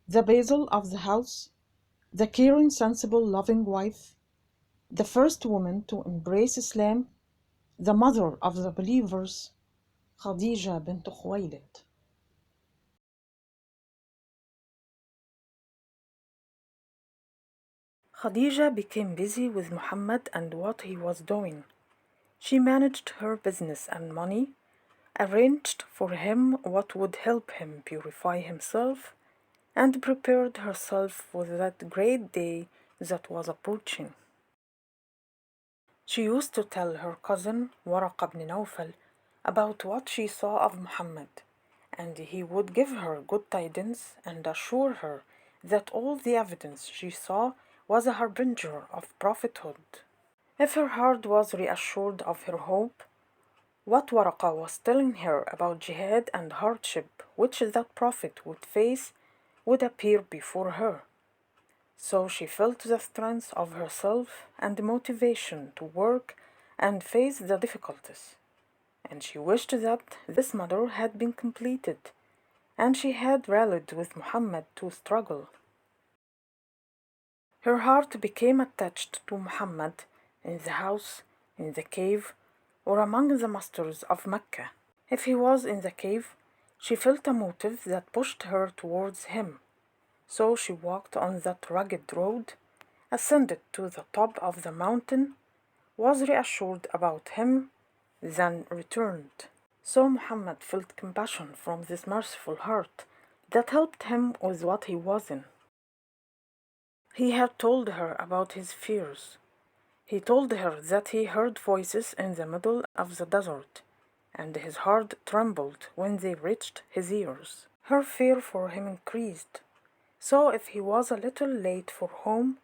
the basil of the house, the caring, sensible, loving wife, the first woman to embrace Islam, the mother of the believers, Khadijah bint Khuwaylid. Khadijah became busy with Muhammad and what he was doing. She managed her business and money, arranged for him what would help him purify himself, and prepared herself for that great day that was approaching. She used to tell her cousin Waraqah ibn Nawfal about what she saw of Muhammad, and he would give her good tidings and assure her that all the evidence she saw was a harbinger of prophethood. If her heart was reassured of her hope, what Waraqah was telling her about jihad and hardship which that prophet would face would appear before her. So she felt the strength of herself and the motivation to work and face the difficulties. And she wished that this matter had been completed, and she had rallied with Muhammad to struggle. Her heart became attached to Muhammad in the house, in the cave, or among the masters of Mecca. If he was in the cave, she felt a motive that pushed her towards him. So she walked on that rugged road, ascended to the top of the mountain, was reassured about him, then returned. So Muhammad felt compassion from this merciful heart that helped him with what he was in. He had told her about his fears. He told her that he heard voices in the middle of the desert, and his heart trembled when they reached his ears. Her fear for him increased. So if he was a little late for home,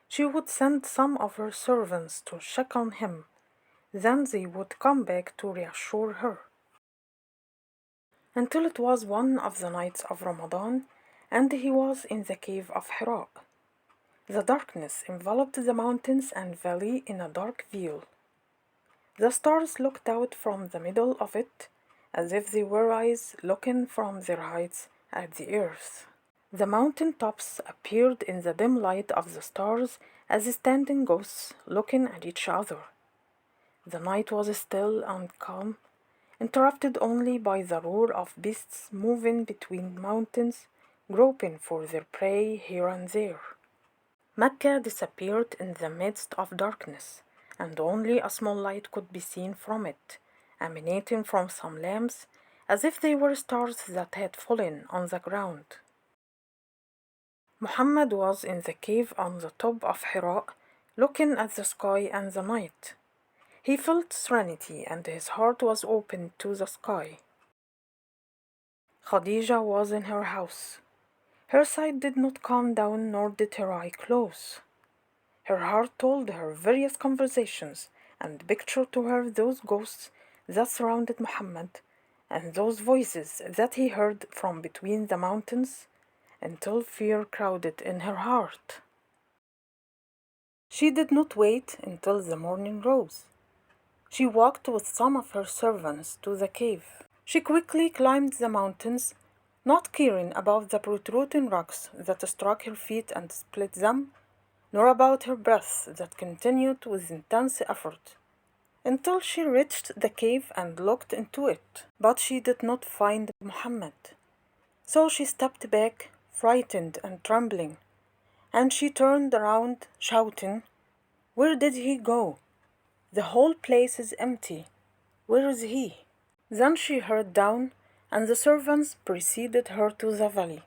she would send some of her servants to check on him. Then they would come back to reassure her. Until it was one of the nights of Ramadan, and he was in the cave of Hira. The darkness enveloped the mountains and valley in a dark veil. The stars looked out from the middle of it, as if they were eyes looking from their heights at the earth. The mountain tops appeared in the dim light of the stars as standing ghosts looking at each other. The night was still and calm, interrupted only by the roar of beasts moving between mountains, groping for their prey here and there. Mecca disappeared in the midst of darkness, and only a small light could be seen from it, emanating from some lamps, as if they were stars that had fallen on the ground. Muhammad was in the cave on the top of Hira, looking at the sky and the night. He felt serenity, and his heart was open to the sky. Khadijah was in her house. Her sight did not calm down, nor did her eye close. Her heart told her various conversations and pictured to her those ghosts that surrounded Muhammad and those voices that he heard from between the mountains, until fear crowded in her heart. She did not wait until the morning rose. She walked with some of her servants to the cave. She quickly climbed the mountains, not caring about the protruding rocks that struck her feet and split them, nor about her breath that continued with intense effort, until she reached the cave and looked into it. But she did not find Muhammad. So she stepped back, frightened and trembling, and she turned around, shouting, "Where did he go? The whole place is empty. Where is he?" Then she hurried down, and the servants preceded her to the valley.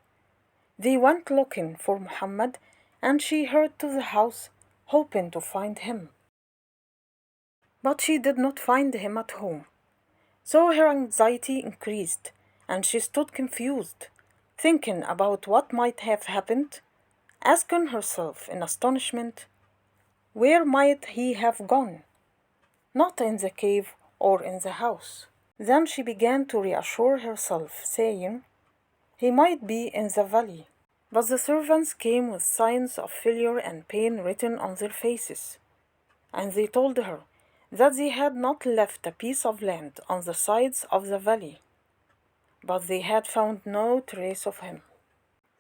They went looking for Muhammad, and she hurried to the house, hoping to find him. But she did not find him at home. So her anxiety increased, and she stood confused, thinking about what might have happened, asking herself in astonishment, where might he have gone? Not in the cave or in the house. Then she began to reassure herself, saying, "He might be in the valley." But the servants came with signs of failure and pain written on their faces, and they told her that they had not left a piece of land on the sides of the valley, but they had found no trace of him.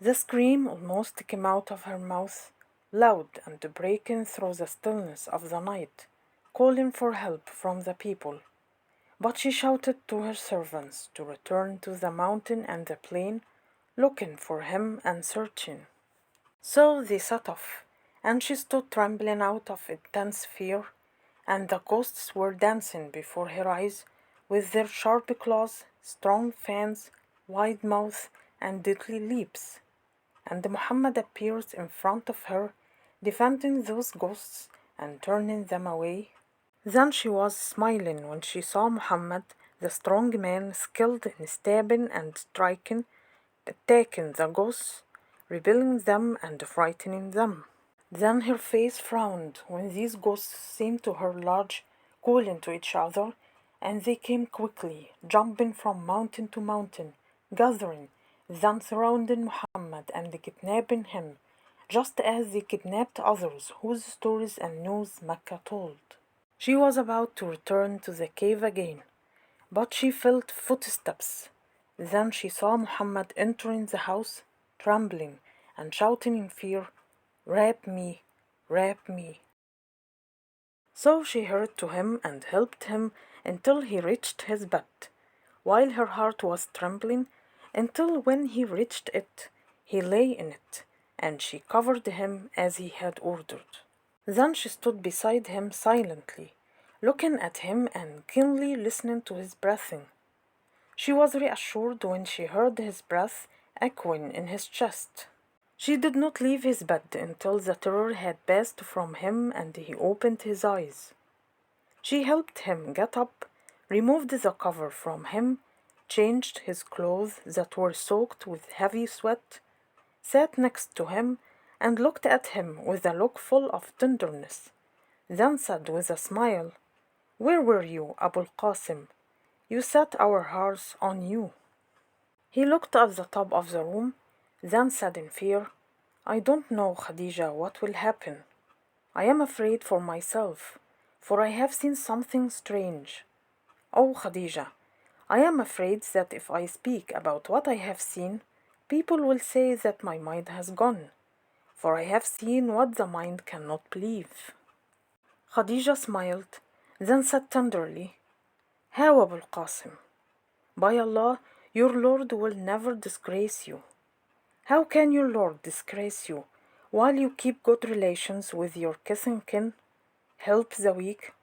The scream almost came out of her mouth, loud and breaking through the stillness of the night, calling for help from the people. But she shouted to her servants to return to the mountain and the plain, looking for him and searching. So they set off, and she stood trembling out of intense fear, and the ghosts were dancing before her eyes with their sharp claws, strong fangs, wide mouth, and deadly leaps. And Muhammad appears in front of her, defending those ghosts and turning them away. Then she was smiling when she saw Muhammad, the strong man skilled in stabbing and striking, attacking the ghosts, repelling them and frightening them. Then her face frowned when these ghosts seemed to her large, calling to each other, and they came quickly, jumping from mountain to mountain, gathering, then surrounding Muhammad and kidnapping him, just as they kidnapped others whose stories and news Mecca told. She was about to return to the cave again, but she felt footsteps. Then she saw Muhammad entering the house, trembling and shouting in fear, "Wrap me, wrap me." So she hurried to him and helped him until he reached his bed, while her heart was trembling, until when he reached it, he lay in it, and she covered him as he had ordered. Then she stood beside him silently, looking at him and keenly listening to his breathing. She was reassured when she heard his breath echoing in his chest. She did not leave his bed until the terror had passed from him and he opened his eyes. She helped him get up, removed the cover from him, changed his clothes that were soaked with heavy sweat, sat next to him, and looked at him with a look full of tenderness, then said with a smile, "Where were you, Abu al-Qasim? You set our hearts on you." He looked at the top of the room, then said in fear, "I don't know, Khadijah, what will happen. I am afraid for myself, for I have seen something strange. Oh, Khadijah, I am afraid that if I speak about what I have seen, people will say that my mind has gone, for I have seen what the mind cannot believe." Khadijah smiled, then said tenderly, "How, Abu al-Qasim? By Allah, your Lord will never disgrace you. How can your Lord disgrace you while you keep good relations with your kith kin, help the weak,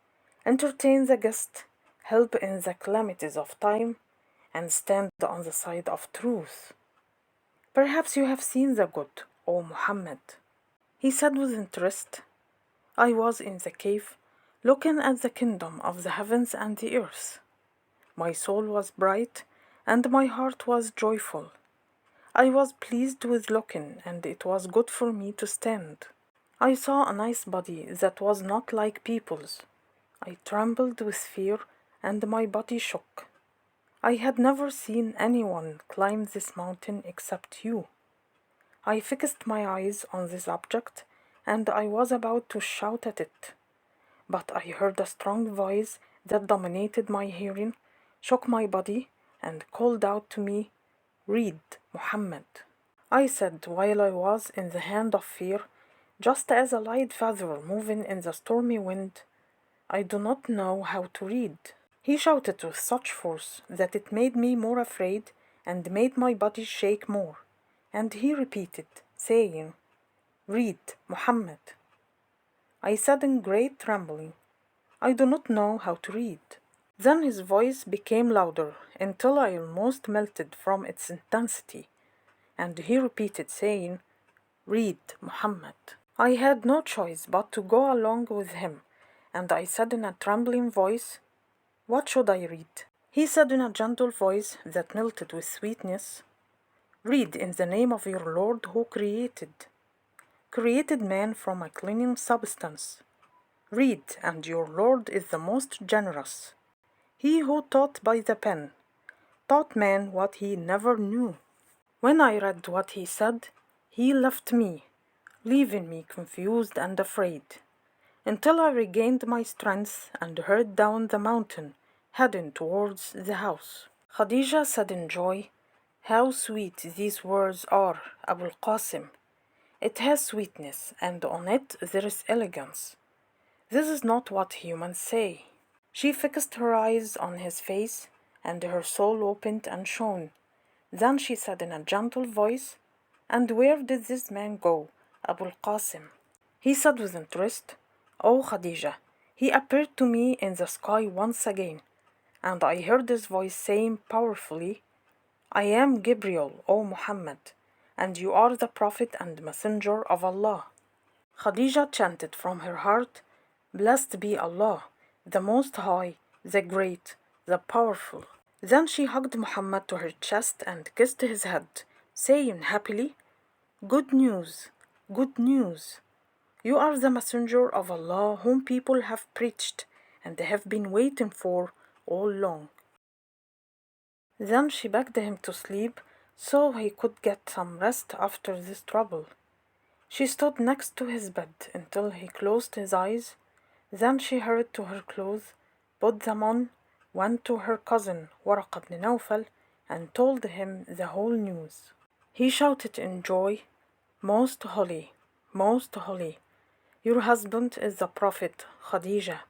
entertain the guest, help in the calamities of time, and stand on the side of truth? Perhaps you have seen the good, O Muhammad." He said with interest, "I was in the cave, looking at the kingdom of the heavens and the earth. My soul was bright, and my heart was joyful. I was pleased with looking, and it was good for me to stand. I saw a nice body that was not like people's. I trembled with fear, and my body shook. I had never seen anyone climb this mountain except you. I fixed my eyes on this object, and I was about to shout at it. But I heard a strong voice that dominated my hearing, shook my body, and called out to me, 'Read, Muhammad.' I said while I was in the hand of fear, just as a light feather moving in the stormy wind, 'I do not know how to read.' He shouted with such force that it made me more afraid and made my body shake more, and he repeated, saying, 'Read, Muhammad.' I said in great trembling, 'I do not know how to read.' Then his voice became louder until I almost melted from its intensity, and he repeated, saying, 'Read, Muhammad.' I had no choice but to go along with him, and I said in a trembling voice, 'What should I read?' He said in a gentle voice that melted with sweetness, 'Read in the name of your Lord who created man from a clinging substance. Read, and your Lord is the most generous. He who taught by the pen, taught man what he never knew.' When I read what he said, he left me, leaving me confused and afraid, until I regained my strength and hurried down the mountain, heading towards the house. Khadijah said in joy, How sweet these words are, Abu al-Qasim. It has sweetness, and on it there is elegance. This is not what humans say. She fixed her eyes on his face, and her soul opened and shone. Then she said in a gentle voice, "And where did this man go, Abu al-Qasim?" He said with interest, "O Khadijah, he appeared to me in the sky once again, and I heard his voice saying powerfully, 'I am Gabriel, O Muhammad, and you are the Prophet and Messenger of Allah.'" Khadijah chanted from her heart, "Blessed be Allah, the Most High, the Great, the Powerful." Then she hugged Muhammad to her chest and kissed his head, saying happily, "Good news, good news. You are the messenger of Allah whom people have preached and have been waiting for all long." Then she begged him to sleep so he could get some rest after this trouble. She stood next to his bed until he closed his eyes. Then she hurried to her clothes, put them on, went to her cousin Waraqah ibn Nawfal, and told him the whole news. He shouted in joy, "Most holy, most holy, your husband is the Prophet Khadijah.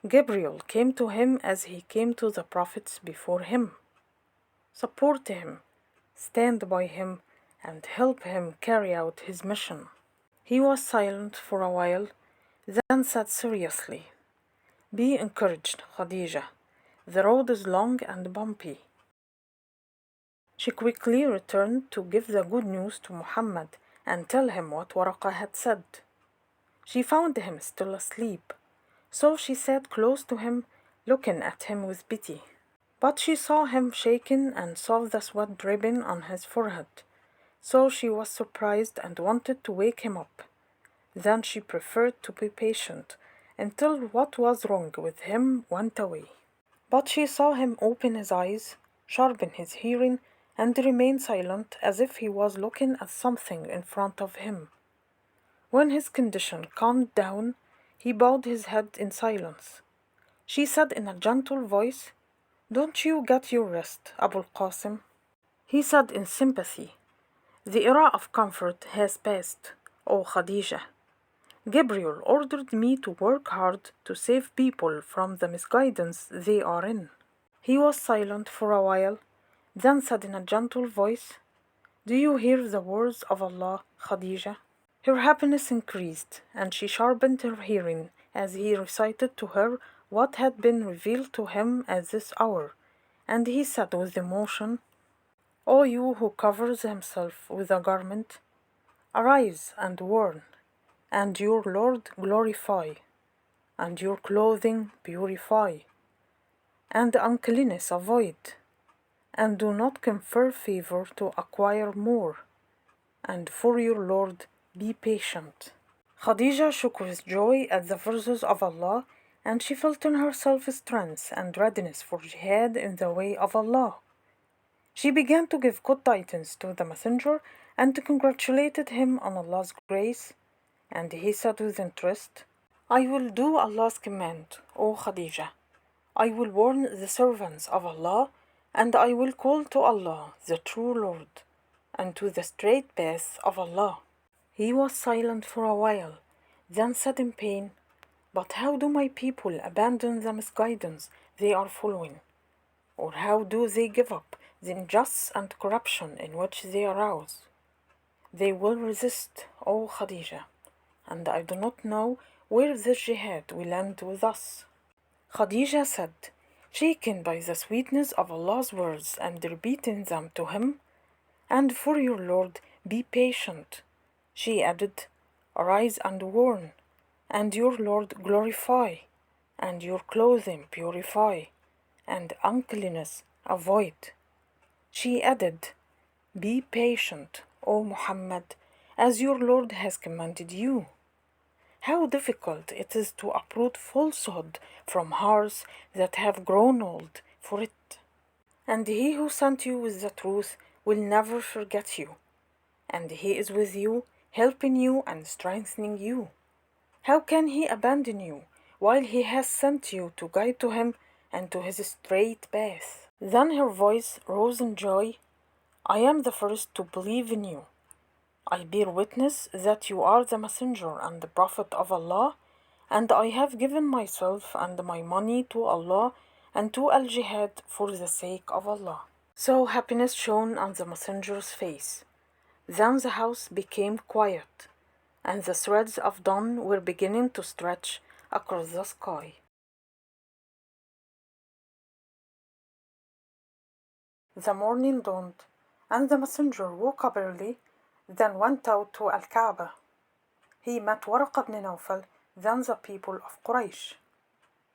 Gabriel came to him as he came to the prophets before him. Support him, stand by him, and help him carry out his mission." He was silent for a while, then said seriously, "Be encouraged, Khadijah. The road is long and bumpy." She quickly returned to give the good news to Muhammad and tell him what Waraqah had said. She found him still asleep, so she sat close to him, looking at him with pity. But she saw him shaking and saw the sweat dripping on his forehead, so she was surprised and wanted to wake him up. Then she preferred to be patient until what was wrong with him went away. But she saw him open his eyes, sharpen his hearing, and remain silent as if he was looking at something in front of him. When his condition calmed down, he bowed his head in silence. She said in a gentle voice, "Don't you get your rest, Abu al-Qasim?" He said in sympathy, "The era of comfort has passed, O Khadijah. Gabriel ordered me to work hard to save people from the misguidance they are in." He was silent for a while, then said in a gentle voice, "Do you hear the words of Allah, Khadijah?" Her happiness increased, and she sharpened her hearing as he recited to her what had been revealed to him at this hour, and he said with emotion, "O you who covers himself with a garment, arise and warn, and your Lord glorify, and your clothing purify, and uncleanness avoid, and do not confer favor to acquire more, and for your Lord be patient." Khadijah shook with joy at the verses of Allah, and she felt in herself strength and readiness for jihad in the way of Allah. She began to give good tidings to the messenger and congratulated him on Allah's grace, and he said with interest, "I will do Allah's command, O Khadijah. I will warn the servants of Allah, and I will call to Allah, the true Lord, and to the straight path of Allah." He was silent for a while, then said in pain, "But how do my people abandon the misguidance they are following? Or how do they give up the injustice and corruption in which they arouse? They will resist, O Khadijah, and I do not know where this jihad will end with us." Khadijah said, shaken by the sweetness of Allah's words and repeating them to him, "And for your Lord be patient." She added, "Arise and warn, and your Lord glorify, and your clothing purify, and uncleanness avoid." She added, "Be patient, O Muhammad, as your Lord has commanded you." How difficult it is to uproot falsehood from hearts that have grown old for it. And He who sent you with the truth will never forget you, and He is with you, helping you and strengthening you. How can He abandon you while He has sent you to guide to Him and to His straight path? Then her voice rose in joy, I am the first to believe in you. I bear witness that you are the messenger and the prophet of Allah, and I have given myself and my money to Allah and to al-jihad for the sake of Allah. So happiness shone on the messenger's face. Then the house became quiet, and the threads of dawn were beginning to stretch across the sky. The morning dawned, and the messenger woke up early, then went out to Al-Kaaba. He met Waraqah ibn Nawfal, then the people of Quraysh.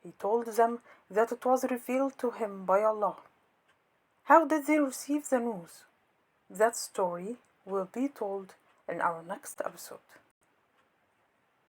He told them that it was revealed to him by Allah. How did they receive the news? That story will be told in our next episode.